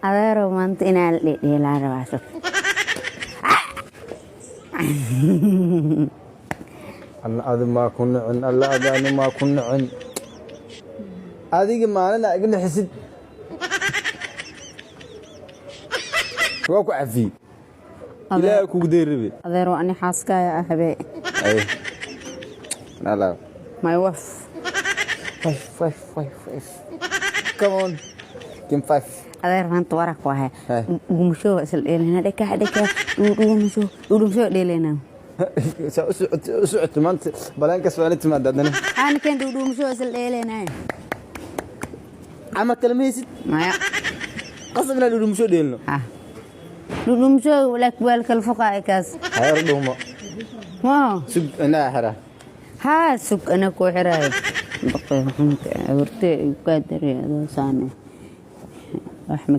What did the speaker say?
adeero maanta inaan dheelaan rabaa sug أنا ما كنا عن الله أنا ما كنا عن هذه ما أنا قلنا حسد واقع عفي لا كوك ديربي adeero ani xaaskaaga ah habee أي لا my wife five come on Kim 5 adeer maanta warak waahe Hey. gumusho isla dheelina dheka dhuumusho dheelina سعت ما أنت بلان كسبانة ما دادنا أنا كنت dhuumusho isla dheelina عم تلميذ maya قصدنا لو مشو ديلنا ah dhuumusho lak weelkal fuqaa kaas هاي دوما ma سب أنا حرا ها sug ana ku xiraay baqay xunta awrtay ka dareedo saane wax ma